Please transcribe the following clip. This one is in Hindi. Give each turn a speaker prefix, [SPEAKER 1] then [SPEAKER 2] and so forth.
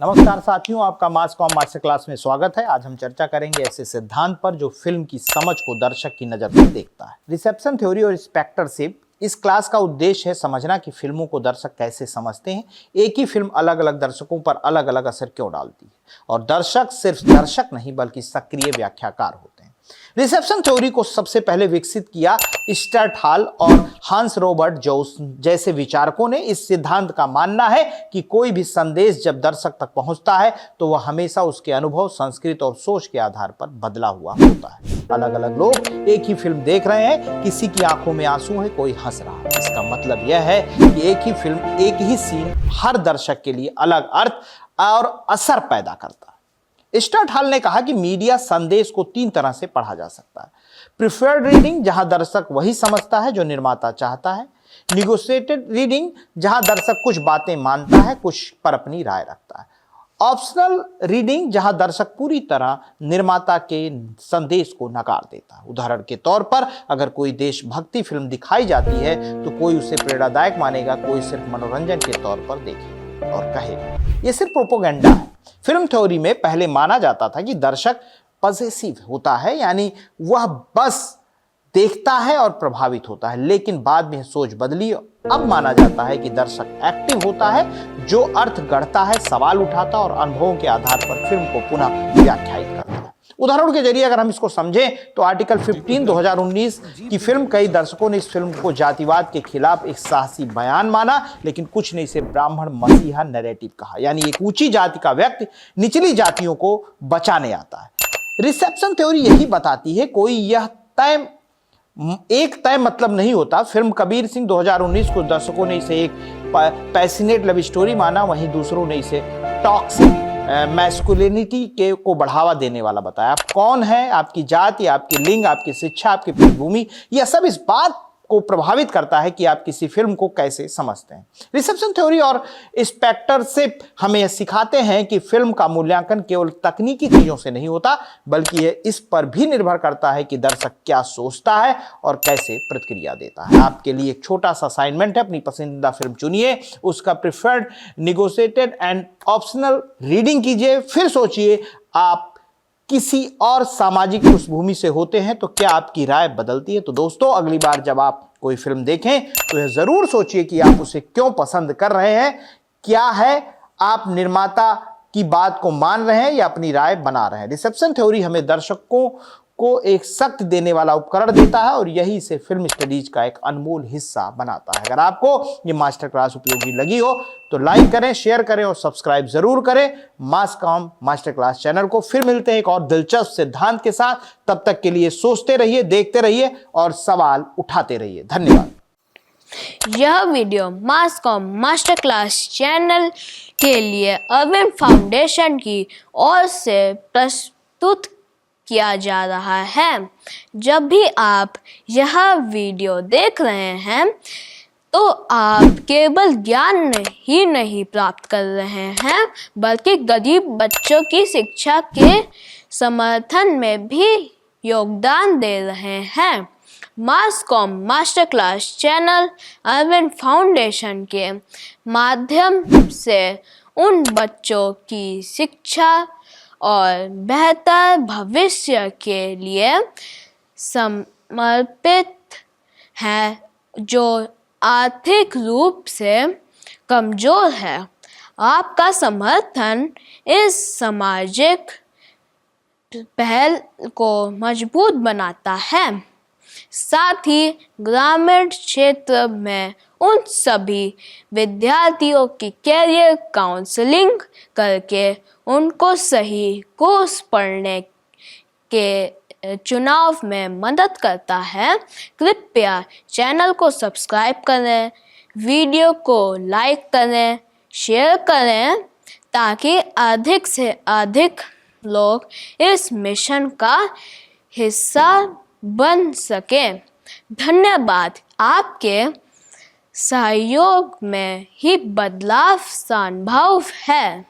[SPEAKER 1] नमस्कार साथियों, आपका मास कॉम मास्टर क्लास में स्वागत है। आज हम चर्चा करेंगे ऐसे सिद्धांत पर जो फिल्म की समझ को दर्शक की नजर से देखता है। रिसेप्शन थ्योरी और स्पेक्टरशिप। इस क्लास का उद्देश्य है समझना कि फिल्मों को दर्शक कैसे समझते हैं, एक ही फिल्म अलग अलग दर्शकों पर अलग अलग असर क्यों डालती है, और दर्शक सिर्फ दर्शक नहीं बल्कि सक्रिय व्याख्याकार होते हैं। रिसेप्शन थ्योरी को सबसे पहले विकसित किया स्टर्ट हॉल और हांस रॉबर्ट जोस जैसे विचारकों ने। इस सिद्धांत का मानना है कि कोई भी संदेश जब दर्शक तक पहुंचता है तो वह हमेशा उसके अनुभव, संस्कृति और सोच के आधार पर बदला हुआ होता है। अलग अलग लोग एक ही फिल्म देख रहे हैं, किसी की आंखों में आंसू है, कोई हंस रहा है। इसका मतलब यह है कि एक ही फिल्म, एक ही सीन हर दर्शक के लिए अलग अर्थ और असर पैदा करता है। स्टर्ट हॉल ने कहा कि मीडिया संदेश को 3 तरह से पढ़ा जा सकता है। प्रिफर्ड रीडिंग, जहां दर्शक वही समझता है जो निर्माता चाहता है। निगोशिएटेड रीडिंग, जहां दर्शक कुछ बातें मानता है, कुछ पर अपनी राय रखता है। ऑप्शनल रीडिंग, जहां दर्शक पूरी तरह निर्माता के संदेश को नकार देता है। उदाहरण के तौर पर अगर कोई देशभक्ति फिल्म दिखाई जाती है तो कोई उसे प्रेरणादायक मानेगा, कोई सिर्फ मनोरंजन के तौर पर देखेगा और कहेगा यह सिर्फ प्रोपोगेंडा है। फिल्म थ्योरी में पहले माना जाता था कि दर्शक पजेसिव होता है, यानी वह बस देखता है और प्रभावित होता है, लेकिन बाद में सोच बदली। अब माना जाता है कि दर्शक एक्टिव होता है, जो अर्थ गढ़ता है, सवाल उठाता और अनुभवों के आधार पर फिल्म को पुनः व्याख्यायित करता है। उदाहरणों के जरिए अगर हम इसको समझें तो आर्टिकल 15 2019 की फिल्म, कई दर्शकों ने इस फिल्म को जातिवाद के खिलाफ एक साहसी बयान माना, लेकिन कुछ ने इसे ब्राह्मण मसीहा नैरेटिव कहा, यानी एक ऊंची जाति का व्यक्ति निचली जातियों को बचाने आता है। रिसेप्शन थ्योरी यही बताती है कोई यह एक तय मतलब नहीं होता। फिल्म कबीर सिंह 2019 को दर्शकों ने इसे एक पैशनेट लव स्टोरी माना, वहीं दूसरों ने इसे टॉक्सिक मैस्कुलिनिटी के को बढ़ावा देने वाला बताया। आप कौन है, आपकी जाति, आपकी लिंग, आपकी शिक्षा, आपकी पृष्ठभूमि, यह सब इस बात को प्रभावित करता है कि आप किसी फिल्म को कैसे समझते हैं। रिसेप्शन थ्योरी और स्पेक्टरशिप हमें यह सिखाते हैं कि फिल्म का मूल्यांकन केवल तकनीकी चीजों से नहीं होता, बल्कि यह इस पर भी निर्भर करता है कि दर्शक क्या सोचता है और कैसे प्रतिक्रिया देता है। आपके लिए एक छोटा सा असाइनमेंट है, अपनी पसंदीदा फिल्म चुनिए, उसका preferred, negotiated and optional reading कीजिए, फिर सोचिए आप किसी और सामाजिक पृष्ठभूमि से होते हैं तो क्या आपकी राय बदलती है। तो दोस्तों, अगली बार जब आप कोई फिल्म देखें तो यह जरूर सोचिए कि आप उसे क्यों पसंद कर रहे हैं। क्या है, आप निर्माता की बात को मान रहे हैं या अपनी राय बना रहे हैं। रिसेप्शन थ्योरी हमें दर्शकों को एक शक्ति देने वाला उपकरण देता है और यही इसे फिल्म स्टडीज का एक अनमोल हिस्सा बनाता है। अगर आपको ये मास्टर क्लास उपयोगी लगी हो तो लाइक करें, शेयर करें और सब्सक्राइब जरूर करें मास कॉम मास्टर क्लास चैनल को। फिर मिलते हैं एक और दिलचस्प सिद्धांत के साथ। तब तक के लिए सोचते रहिए, देखते रहिए और सवाल उठाते रहिए। धन्यवाद।
[SPEAKER 2] यह वीडियो मास कॉम मास्टर क्लास चैनल के लिए अरविंद फाउंडेशन की ओर से प्रस्तुत किया जा रहा है। जब भी आप यह वीडियो देख रहे हैं तो आप केवल ज्ञान ही नहीं प्राप्त कर रहे हैं, बल्कि गरीब बच्चों की शिक्षा के समर्थन में भी योगदान दे रहे हैं। Mass comm master class channel Arvind Foundation के माध्यम से उन बच्चों की शिक्षा और बेहतर भविष्य के लिए समर्पित है, जो आर्थिक रूप से कमजोर है। आपका समर्थन इस सामाजिक पहल को मजबूत बनाता है, साथ ही ग्रामीण क्षेत्र में उन सभी विद्यार्थियों की कैरियर काउंसलिंग करके उनको सही कोर्स पढ़ने के चुनाव में मदद करता है। कृपया चैनल को सब्सक्राइब करें, वीडियो को लाइक करें, शेयर करें, ताकि अधिक से अधिक लोग इस मिशन का हिस्सा बन सकें। धन्यवाद। आपके सहयोग में ही बदलाव संभव है।